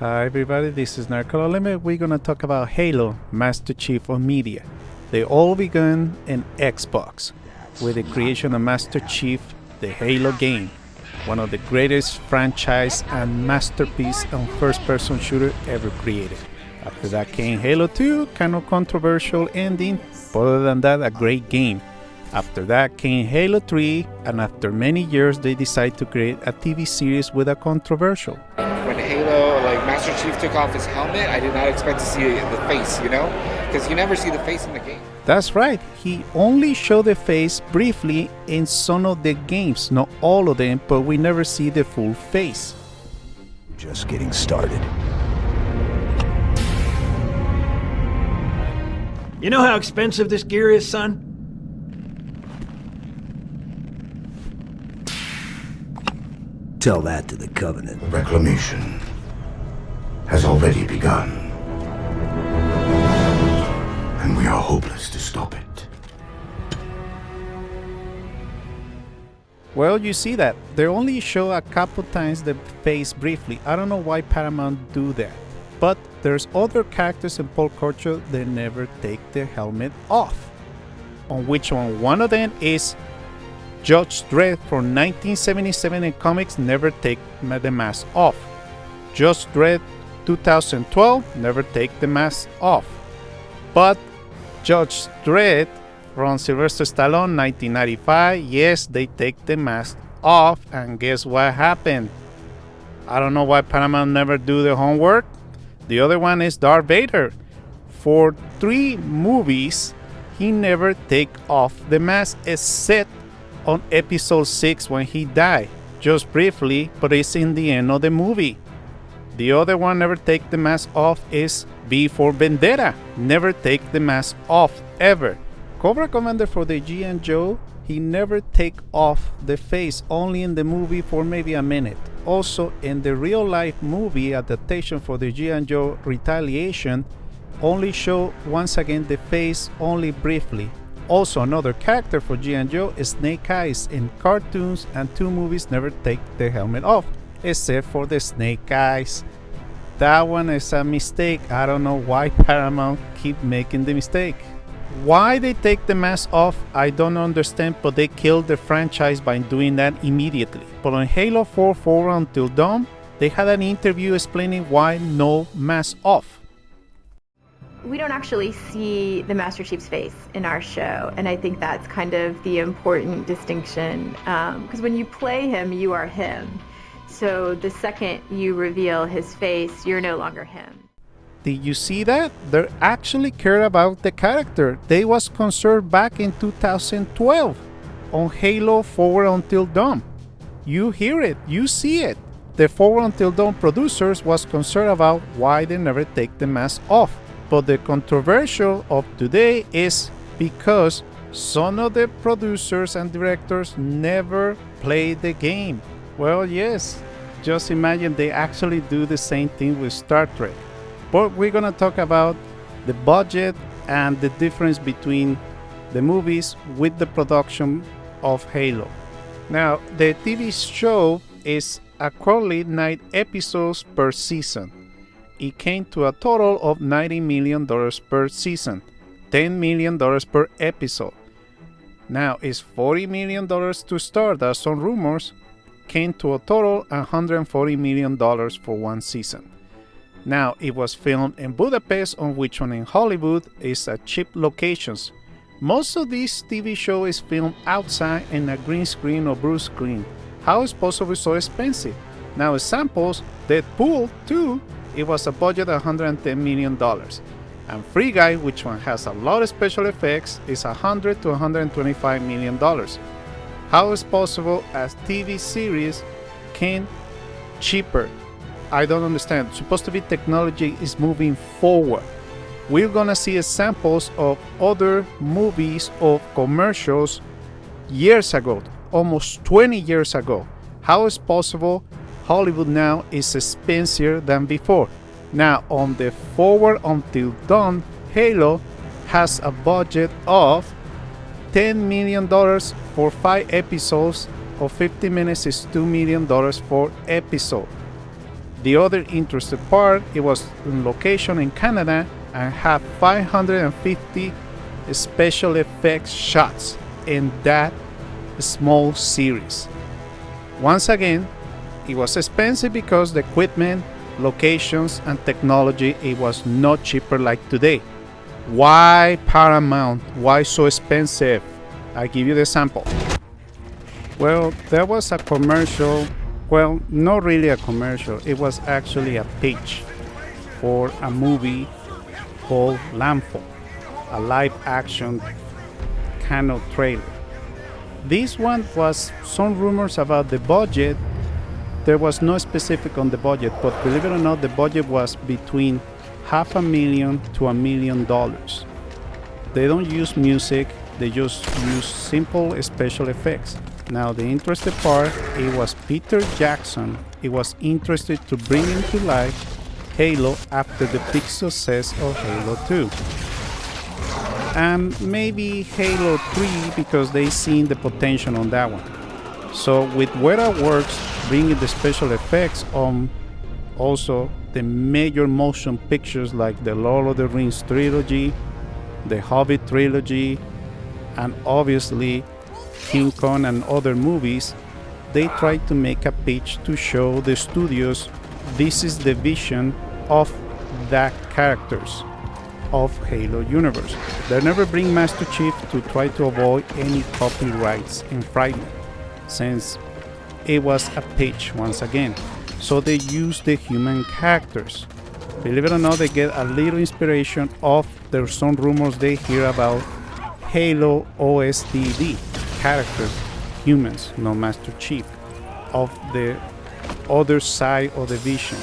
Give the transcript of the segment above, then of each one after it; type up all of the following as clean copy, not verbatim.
Hi everybody, this is Nerdcore Unlimited. We're going to talk about Halo, Master Chief of Media. They all began in Xbox with the creation of Master Chief, the Halo game, one of the greatest franchise and masterpiece and first-person shooter ever created. After that came Halo 2, kind of controversial ending, but other than that, a great game. After that came Halo 3, and after many years, they decided to create a TV series with a controversial. When Halo, Master Chief took off his helmet, I did not expect to see the face, Because you never see the face in the game. That's right. He only showed the face briefly in some of the games, not all of them, but we never see the full face. Just getting started. You know how expensive this gear is, son? Tell that to the Covenant. Reclamation has already begun. And we are hopeless to stop it. Well, you see that. They only show a couple times the face briefly. I don't know why Paramount do that. But there's other characters in pop culture that never take their helmet off. On which one of them is Judge Dredd from 1977 in comics, never take the mask off. Judge Dredd 2012, never take the mask off. But Judge Dredd from Sylvester Stallone 1995, yes, they take the mask off, and guess what happened? I don't know why Paramount never do the homework. The other one is Darth Vader. For 3 movies, he never take off the mask except on episode 6 when he died. Just briefly, but it's in the end of the movie. The other one never take the mask off is V for Vendetta. Never take the mask off, ever. Cobra Commander for the G.I. Joe, he never take off the face, only in the movie for maybe a minute. Also, in the real-life movie adaptation for the G.I. Joe Retaliation, only show once again the face, only briefly. Also, another character for G.I. Joe is Snake Eyes. In cartoons and 2 movies never take the helmet off, except for the Snake Eyes. That one is a mistake. I don't know why Paramount keep making the mistake. Why they take the mask off, I don't understand, but they killed the franchise by doing that immediately. But on Halo 4 Forward Until Dawn, they had an interview explaining why no mask off. We don't actually see the Master Chief's face in our show, and I think that's kind of the important distinction, because when you play him, you are him. So the second you reveal his face, you're no longer him. Did you see that? They actually care about the character. They was concerned back in 2012 on Halo Forward Until Dawn. You hear it, you see it. The Forward Until Dawn producers was concerned about why they never take the mask off. But the controversial of today is because some of the producers and directors never played the game. Well, yes, just imagine they actually do the same thing with Star Trek. But we're going to talk about the budget and the difference between the movies with the production of Halo. Now, the TV show is currently 9 episodes per season. It came to a total of $90 million per season, $10 million per episode. Now it's $40 million to start, as some rumors, came to a total of $140 million for one season. Now it was filmed in Budapest, on which one in Hollywood is a cheap locations. Most of this TV show is filmed outside in a green screen or blue screen. How is possible so expensive? Now examples, Deadpool 2, it was a budget of $110 million. And Free Guy, which one has a lot of special effects, is $100 to $125 million. How is possible a TV series can cheaper? I don't understand. Supposed to be technology is moving forward. We're gonna see examples of other movies or commercials years ago, almost 20 years ago. How is possible Hollywood now is expensive than before? Now on the Forward Until Dawn, Halo has a budget of $10 million for 5 episodes, or 50 minutes is $2 million for episode. The other interesting part, it was in location in Canada and had 550 special effects shots in that small series. Once again, it was expensive because the equipment, locations, and technology, it was not cheaper like today. Why Paramount? Why so expensive? I give you the sample. Well, there was a commercial, well, not really a commercial, it was actually a pitch for a movie called Landfall, a live action kind of trailer. This one was some rumors about the budget. There was no specific on the budget, but believe it or not, the budget was between $500,000 to $1 million. They don't use music, they just use simple special effects. Now the interesting part, it was Peter Jackson. He was interested to bring into life Halo after the big success of Halo 2. And maybe Halo 3 because they seen the potential on that one. So with Weta Works bringing the special effects on also the major motion pictures like the Lord of the Rings trilogy, the Hobbit trilogy, and obviously King Kong and other movies, they tried to make a pitch to show the studios this is the vision of the characters of Halo universe. They never bring Master Chief to try to avoid any copyrights infringement, since it was a pitch once again. So they use the human characters. Believe it or not, they get a little inspiration of there's some rumors they hear about Halo OSTD characters, humans, no Master Chief, of the other side of the vision.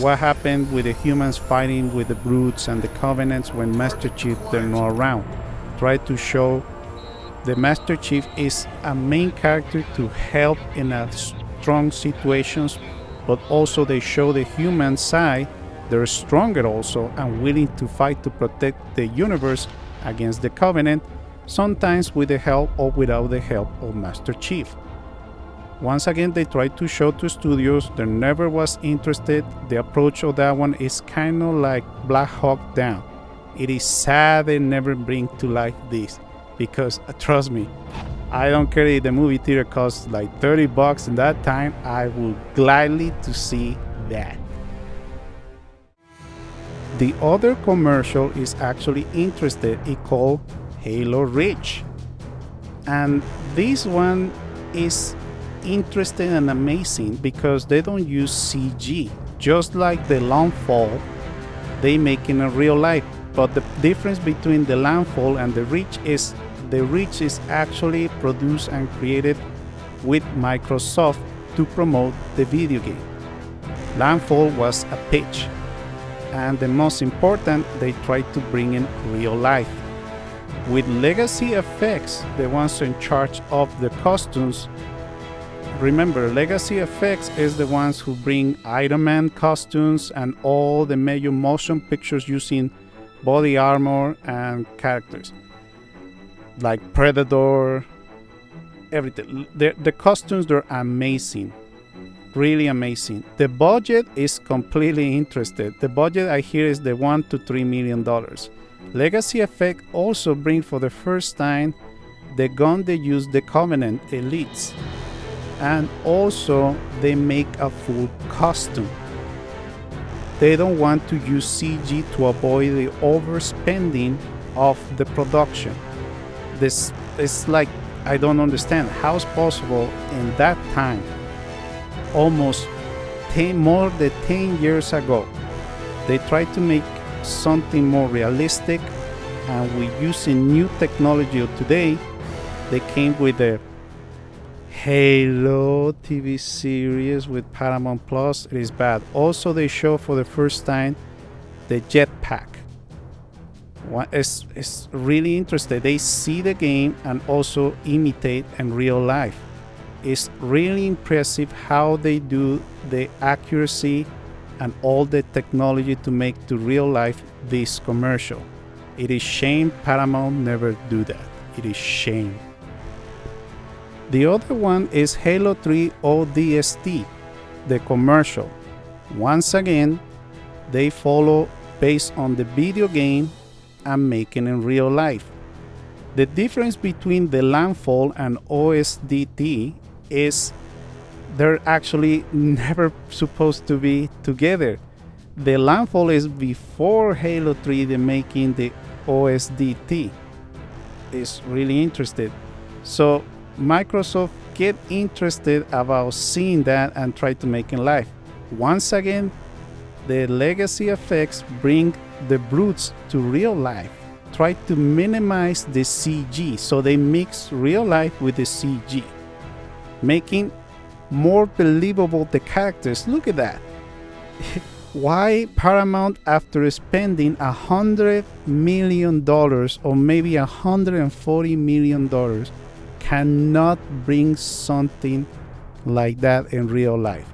What happened with the humans fighting with the brutes and the covenants when Master Chief they're not around. Try to show the Master Chief is a main character to help in a strong situations, but also they show the human side. They're stronger also and willing to fight to protect the universe against the Covenant, sometimes with the help or without the help of Master Chief. Once again, they tried to show to studios, they never was interested. The approach of that one is kind of like Black Hawk Down. It is sad they never bring to life this, because trust me, I don't care if the movie theater costs like $30 in that time, I would gladly to see that. The other commercial is actually interested. It called Halo Reach, and this one is interesting and amazing because they don't use CG, just like the Landfall they make in a real life. But the difference between the Landfall and the Reach is actually produced and created with Microsoft to promote the video game. Landfall was a pitch, and the most important, they tried to bring in real life. With Legacy Effects, the ones in charge of the costumes. Remember, Legacy Effects is the ones who bring Iron Man costumes and all the major motion pictures using body armor and characters. Like Predator, everything. The costumes, they're amazing. Really amazing. The budget is completely interested. The budget I hear is the $1 to $3 million. Legacy Effect also bring for the first time the gun they use the Covenant elites, and also they make a full costume. They don't want to use CG to avoid the overspending of the production. This is like, I don't understand how it's possible in that time, almost more than 10 years ago. They tried to make something more realistic, and with using new technology of today, they came with the Halo TV series with Paramount Plus. It is bad. Also, they show for the first time the jetpack. It's really interesting. They see the game and also imitate in real life. It's really impressive how they do the accuracy and all the technology to make to real life this commercial. It is shame Paramount never do that. It is shame. The other one is Halo 3 ODST, the commercial. Once again, they follow based on the video game and making in real life. The difference between the landfall and OSDT is they're actually never supposed to be together. The landfall is before Halo 3, the making the OSDT. It's really interesting. So Microsoft get interested about seeing that and try to make it live. Once again, the legacy effects bring the brutes to real life. Try to minimize the CG, so they mix real life with the CG, making more believable the characters. Look at that. Why Paramount, after spending $100 million or maybe $140 million, cannot bring something like that in real life?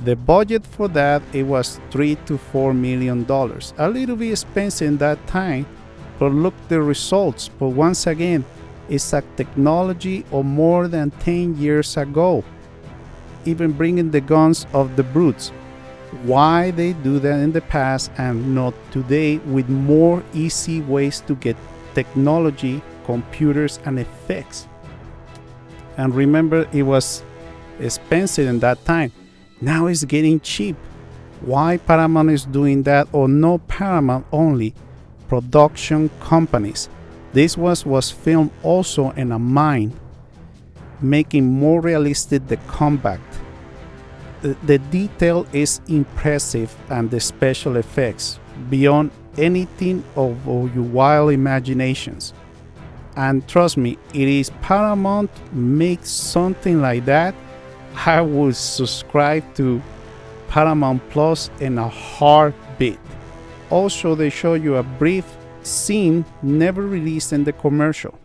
The budget for that, it was $3 to $4 million. A little bit expensive in that time, but look the results. But once again, it's a technology of more than 10 years ago. Even bringing the guns of the brutes. Why they do that in the past and not today with more easy ways to get technology, computers, and effects? And remember, it was expensive in that time. Now it's getting cheap. Why Paramount is doing that, or no Paramount only, production companies? This was filmed also in a mine, making more realistic the combat. The detail is impressive and the special effects beyond anything of your wild imaginations. And trust me, it is Paramount makes something like that, I would subscribe to Paramount Plus in a heartbeat. Also, they show you a brief scene never released in the commercial.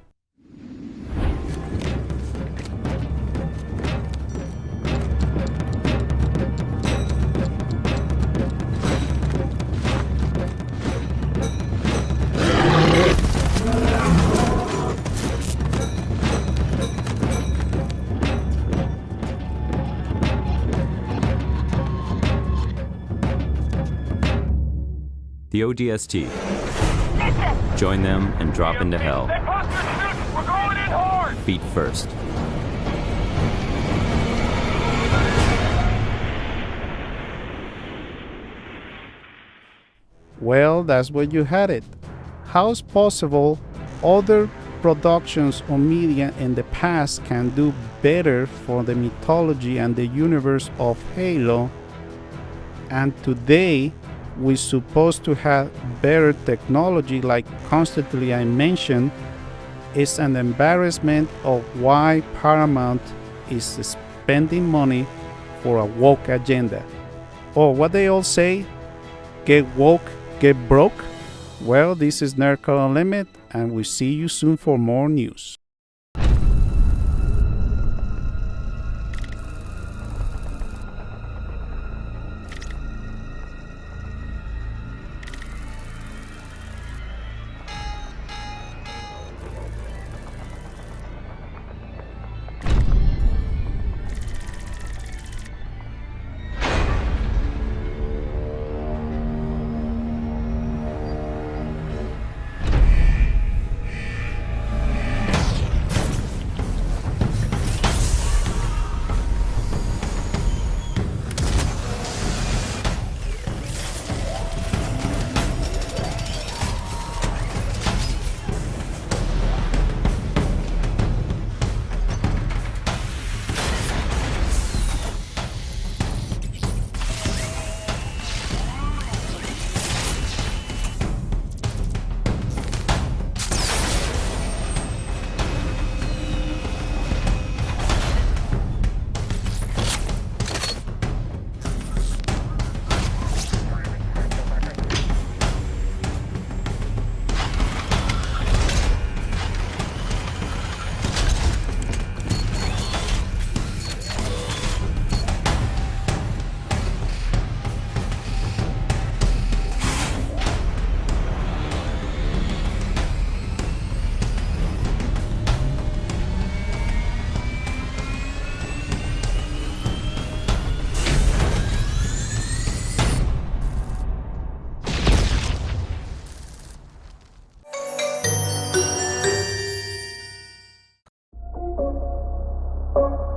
The ODST. Join them and drop into hell. We're going in hard! Feet first. Well, that's where you had it. How's possible other productions or media in the past can do better for the mythology and the universe of Halo, and today we're supposed to have better technology? Like constantly I mentioned, it's an embarrassment of why Paramount is spending money for a woke agenda. Or what they all say, get woke, get broke. Well, this is Nerdcore Unlimited, and we'll see you soon for more news. Go!